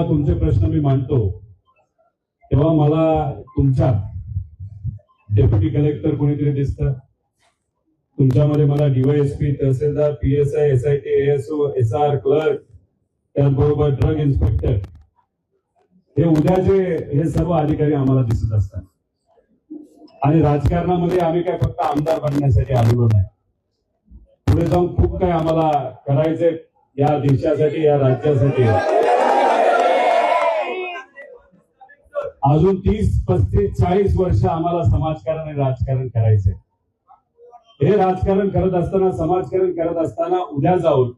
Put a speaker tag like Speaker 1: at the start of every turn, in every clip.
Speaker 1: तुमचे प्रश्न मी मांडतो तेव्हा मला तुमच्या डेप्युटी कलेक्टर कोणीतरी दिसतं, तुमच्यामध्ये मला DYSP, tehsildar, PSI, SIT, ASO, SR, clerk, त्याचबरोबर ड्रग इन्स्पेक्टर, हे उद्याचे हे सर्व अधिकारी आम्हाला दिसत असतात. आणि राजकारणामध्ये आम्ही काय फक्त आमदार बनण्यासाठी आलेलो नाही, पुढे जाऊन खूप काय आम्हाला करायचंय या देशासाठी, या राज्यासाठी. अजून 30, 35, 40 वर्ष आम्हाला समाजकारण आणि राजकारण करायचंय. हे राजकारण करत असताना, समाजकारण करत असताना उद्या जाऊन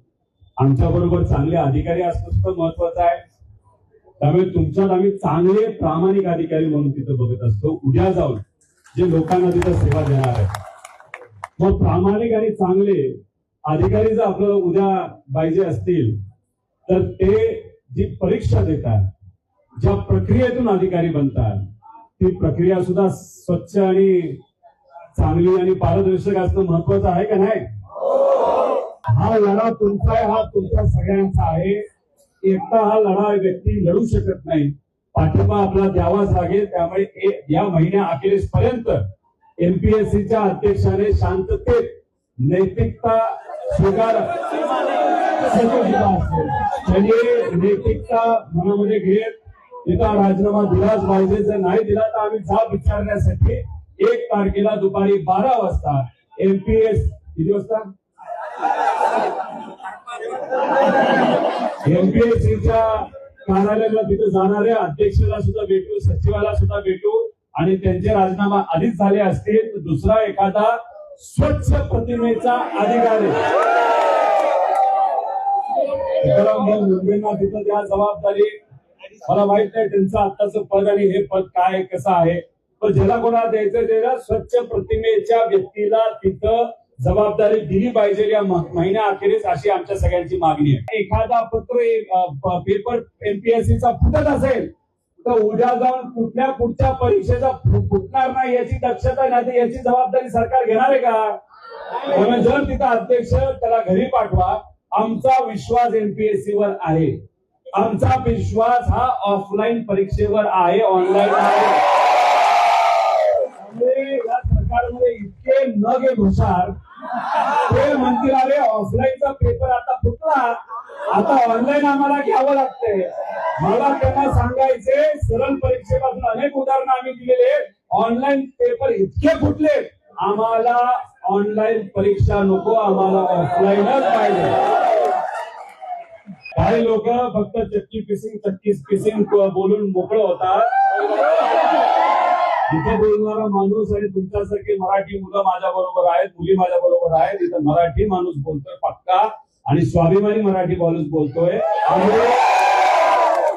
Speaker 1: आमच्या बरोबर चांगले अधिकारी असणं सुद्धा महत्वाचं आहे. त्यामुळे तुमच्यात आम्ही चांगले प्रामाणिक अधिकारी म्हणून तिथं बघत असतो. उद्या जाऊन जे लोकांना तिथं सेवा देणार आहे, मग प्रामाणिक आणि चांगले अधिकारी जर आपल्याला उद्या पाहिजे असतील तर ते जी परीक्षा देतात, ज्या प्रक्रियेतून अधिकारी बनतात, ती प्रक्रिया सुद्धा स्वच्छ आणि चांगली आणि पारदर्शक असणं महत्वाचं आहे का नाही? हा लढा तुमचा आहे, हा तुमच्या सगळ्यांचा आहे. एकटा हा लढा व्यक्ती लढू शकत नाही, पाठिंबा आपला द्यावाच लागेल. त्यामुळे या महिन्या अखेरीस पर्यंत एमपीएससीच्या अध्यक्षाने शांततेत नैतिकता स्वीकार त्यांनी नैतिकता मनामध्ये घेत तिथं राजीनामा दिलाच पाहिजे. जर नाही दिला तर आम्ही जाब विचारण्यासाठी 1 तारखेला दुपारी 12 वाजता एमपीएस किती वाजता एमपीएससीच्या कार्यालयाला तिथे जाणारे अध्यक्षाला सुद्धा भेटू, सचिवाला सुद्धा भेटू. आणि त्यांचे राजीनामा आधीच झाले असतील तर दुसरा एखादा स्वच्छ प्रतिमेचा अधिकारी मुंबईना तिथं त्या जबाबदारी. मला माहित नाही त्यांचं आत्ताचं पद आणि हे पद काय कसं आहे, पण ज्याला कोणाला द्यायचं त्याला स्वच्छ प्रतिमेच्या व्यक्तीला तिथं जबाबदारी दिली पाहिजे या महिन्या अखेरीस, अशी आमच्या सगळ्यांची मागणी आहे. एखादा पत्र पेपर एमपीएससीचा फुटत असेल तर उद्या जाऊन कुठल्या पुढच्या परीक्षेचा फुटणार नाही याची दक्षता नाही, याची जबाबदारी सरकार घेणार आहे का? त्यामुळे जर तिथं अध्यक्ष त्याला घरी पाठवा. आमचा विश्वास एमपीएससी वर आहे, आमचा विश्वास हा ऑफलाईन परीक्षेवर आहे, ऑनलाईन आहे. या सरकारमध्ये इतके नग आहे हुशार, ते म्हणतील अरे ऑफलाईनचा पेपर आता फुटला, आता ऑनलाईन आम्हाला घ्यावं लागतंय. मला त्यांना सांगायचे, सरळ परीक्षेपासून अनेक उदाहरणं आम्ही दिलेले, ऑनलाईन पेपर इतके फुटले, आम्हाला ऑनलाईन परीक्षा नको, आम्हाला ऑफलाईनच पाहिजे. काही लोक फक्त चक्की पिसिंग बोलून मोकळं होतात. इथं बोलणारा माणूस आणि तुमच्यासारखे मराठी मुलं माझ्या बरोबर आहेत, मुली माझ्या बरोबर आहेत. इथं मराठी माणूस बोलतोय पक्का आणि स्वाभिमानी मराठी माणूस बोलतोय.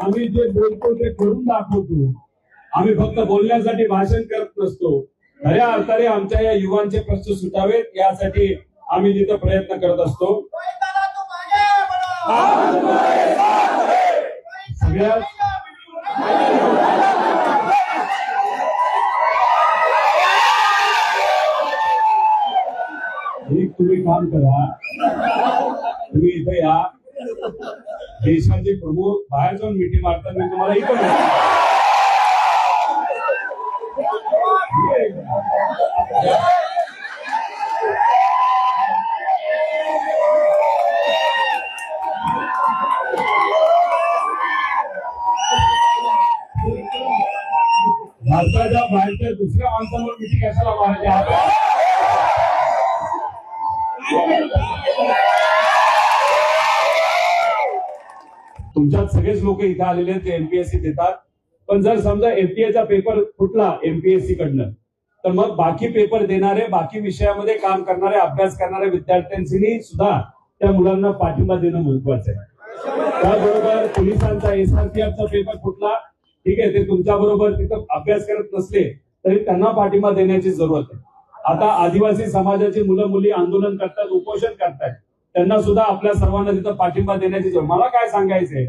Speaker 1: आम्ही जे बोलतो ते करून दाखवतो. आम्ही फक्त बोलण्यासाठी भाषण करत नसतो. खऱ्या अर्थाने आमच्या या युवांचे प्रश्न सुटावेत यासाठी आम्ही तिथं प्रयत्न करत असतो. सगळ्यात तुम्ही काम करा, तुम्ही इथे या. देशाचे प्रमुख बाहेर जाऊन मिठी मारतात, मी तुम्हाला इथं भारताच्या बाहेरच्या दुसऱ्या माणसांवर मिठी कशाला मारायची? तुमच्यात सगळेच लोक इथे आलेले ते एमपीएससी देतात, पण जर समजा एमपीएचा पेपर फुटला एमपीएससी कडनं तर मग बाकी पेपर देणारे, बाकी विषयामध्ये काम करणारे, अभ्यास करणाऱ्या विद्यार्थ्यांनी सुद्धा त्या मुलांना पाठिंबा देणं महत्वाचं आहे. त्याबरोबर पोलिसांचा एसआरपीएफचा पेपर फुटला, ठीक आहे, ते तुमच्या बरोबर तिथं अभ्यास करत नसले तरी त्यांना पाठिंबा देण्याची जरूरत आहे. आता आदिवासी समाजाची मुलं मुली आंदोलन करतात, उपोषण करतात, त्यांना सुद्धा आपल्या सर्वांना तिथं पाठिंबा देण्याची जरूरत. मला काय सांगायचंय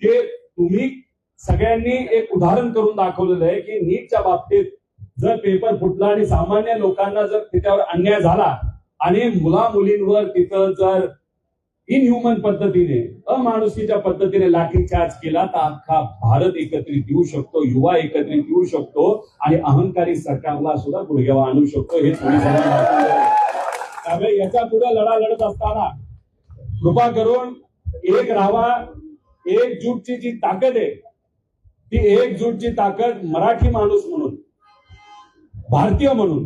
Speaker 1: की तुम्ही सगळ्यांनी एक उदाहरण करून दाखवलेलं आहे की नीटच्या बाबतीत जर पेपर फुटला आणि सामान्य लोकांना जर त्याच्यावर अन्याय झाला आणि मुला मुलींवर तिथं जर इनह्युमन पद्धतीने, अमानुषीच्या पद्धतीने लाठीचार्ज केला तर अख्खा भारत एकत्रित येऊ शकतो, युवा एकत्रित येऊ शकतो आणि अहंकारी सरकारला सुद्धा गुडघ्यावर आणू शकतो. हे त्यामुळे याच्या पुढे लढा लढत असताना कृपा करून एक राहावा. एकजूटची जी ताकद आहे ती एकजूटची ताकद मराठी माणूस म्हणून, भारतीय म्हणून,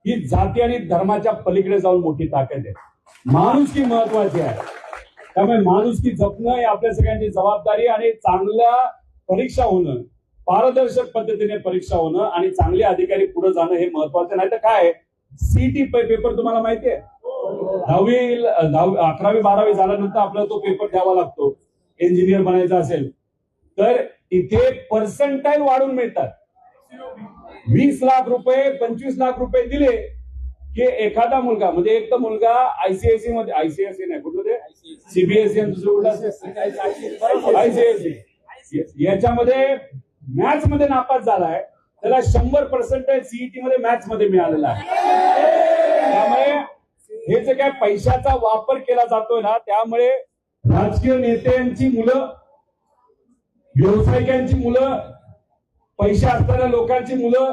Speaker 1: ही जाती आणि धर्माच्या पलीकडे जाऊन मोठी ताकद आहे. माणुसकी महत्वाची आहे. त्यामुळे माणुसकी जपणं ही आपल्या सगळ्यांची जबाबदारी आणि चांगल्या परीक्षा होणं, पारदर्शक पद्धतीने परीक्षा होणं आणि चांगले अधिकारी पुढे जाणं हे महत्वाचं. नाही तर काय, सीटी पेपर तुम्हाला माहिती आहे, 11वी 12वी झाल्यानंतर आपल्याला तो पेपर द्यावा लागतो. इंजिनियर बनायचं असेल तर इथे पर्सेंटाईल वाढून मिळतात. 20 लाख रुपये 25 लाख रुपये दिले की एखादा मुलगा, म्हणजे एक तर मुलगा आयसीएसई मध्ये, आयसीएसई नाही कुठलं ते, सीबीएसई आणि दुसरं कुठलं, आयसीएसई, याच्यामध्ये मॅथ्स मध्ये नापास झालाय, त्याला 100% सीईटी मध्ये मॅथ्स मध्ये मिळालेला आहे. त्यामुळे हे जे काय पैशाचा वापर केला जातोय ना, त्यामुळे राजकीय नेत्यांची मुलं, व्यावसायिकांची मुलं, पैसे असणाऱ्या लोकांची मुलं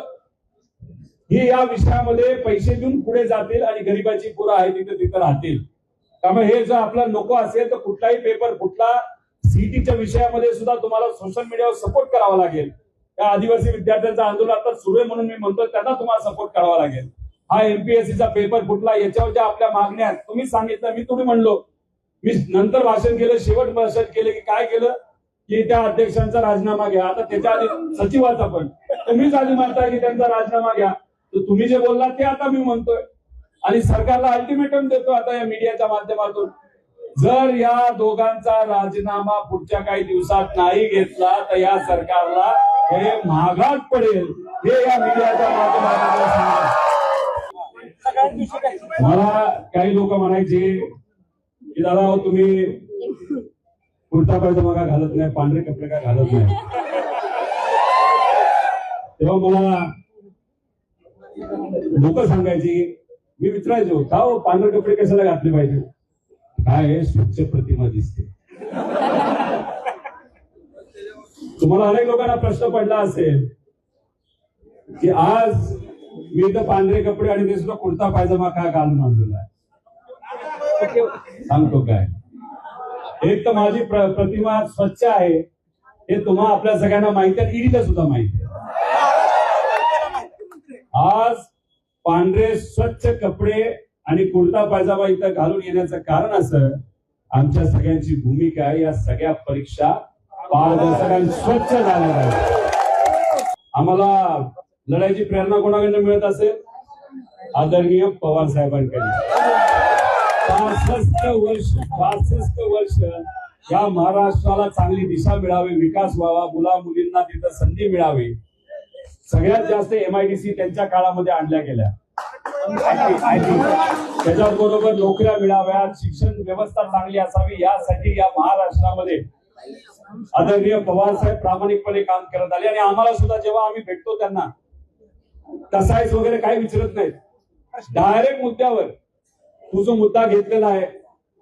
Speaker 1: ही या विषयामध्ये पैसे देऊन पुढे जातील आणि गरिबाची पोरं आहे तिथे राहतील. त्यामुळे हे जर आपल्याला नको असेल तर कुठलाही पेपर, कुठला सीईटीच्या विषयामध्ये सुद्धा तुम्हाला सोशल मीडियावर सपोर्ट करावा लागेल. त्या आदिवासी विद्यार्थ्यांचं आंदोलन आता सुरू आहे म्हणून मी म्हणतो त्यांना तुम्हाला सपोर्ट करावा लागेल. हा एमपीएससीचा पेपर फुटला, याच्यावर ज्या आपल्या मागण्या आहेत, तुम्ही सांगितलं, मी तुम्ही म्हणलो, मी नंतर भाषण केलं, शेवट भाषण केलं की काय केलं की त्या अध्यक्षांचा राजीनामा घ्या. आता त्याच्या आधी सचिवाचा पण तुम्हीच आधी म्हणताय की त्यांचा राजीनामा घ्या, तर तुम्ही जे बोललात ते आता मी म्हणतोय आणि सरकारला अल्टिमेटम देतो आता या मीडियाच्या माध्यमातून. जर या दोघांचा राजीनामा पुढच्या काही दिवसात नाही घेतला तर या सरकारला हे महागात पडेल, हे या मीडियाच्या माध्यमातून सांगा. मला काही लोक म्हणायचे की दादा हो तुम्ही कुर्ता पायजामा का घालत नाही, पांढरे कपडे का घालत नाही. तेव्हा मला लोक सांगायची, मी विचारायचो का हो पांढरे कपडे कशाला घातले पाहिजे, काय स्वच्छ प्रतिमा दिसते. तुम्हाला अनेक लोकांना प्रश्न पडला असेल की आज मी इथं पांढरे कपडे आणि ते सुद्धा कुर्ता पायजामा का घालून आणलेला आहे. सांगतो काय, एक तर माझी प्रतिमा स्वच्छ आहे हे तुम्हा आपल्या सगळ्यांना माहिती आहे, ईडीला सुद्धा माहिती आहे. आज पांढरे स्वच्छ कपडे आणि कुर्ता पायजामा इथं घालून येण्याचं कारण असं, आमच्या सगळ्यांची भूमिका आहे या सगळ्या परीक्षा पारदर्शक आणि स्वच्छ झाल्या पाहिजे. आम्हाला लढाईची प्रेरणा कोणाकडनं मिळत असेल, आदरणीय पवार साहेबांकडे. 65 वर्ष या महाराष्ट्राला चांगली दिशा मिळावी, विकास व्हावा, मुला मुलींना तिथं संधी मिळावी. सगळ्यात जास्त MIDC त्यांच्या काळामध्ये आणल्या गेल्या. त्याच्याबरोबर नोकऱ्या मिळाव्यात, शिक्षण व्यवस्था चांगली असावी यासाठी या महाराष्ट्रामध्ये आदरणीय पवार साहेब प्रामाणिकपणे काम करत आले. आणि आम्हाला सुद्धा जेव्हा आम्ही भेटतो त्यांना कसायस वगैरे काही विचारत नाहीत, डायरेक्ट मुद्द्यावर तू जो मुद्दा घेतलेला आहे,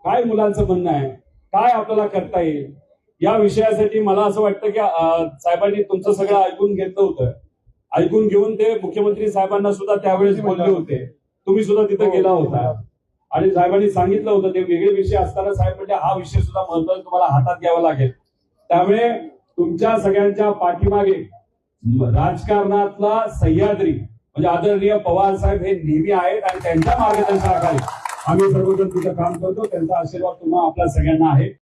Speaker 1: काय मुलांचं म्हणणं आहे, काय आपल्याला करता येईल या विषयासाठी. मला असं वाटतं की साहेबांनी तुमचं सगळं ऐकून घेतलं होतं. ऐकून घेऊन ते मुख्यमंत्री साहेबांना सुद्धा त्यावेळेस बोलले होते, तुम्ही सुद्धा तिथे गेला होता आणि साहेबांनी सांगितलं होतं ते वेगळे विषय असताना साहेब म्हणजे हा विषय सुद्धा महत्वाचा तुम्हाला हातात घ्यावा लागेल. त्यामुळे तुमच्या सगळ्यांच्या पाठीमागे राजकारणातला सह्याद्री म्हणजे आदरणीय पवार साहेब हे नेहमी आहेत आणि त्यांच्या मार्गदर्शनाखाली आम्ही सर्वजण तिथं काम करतो. त्यांचा आशीर्वाद तुम्हाला आपल्या सगळ्यांना आहे.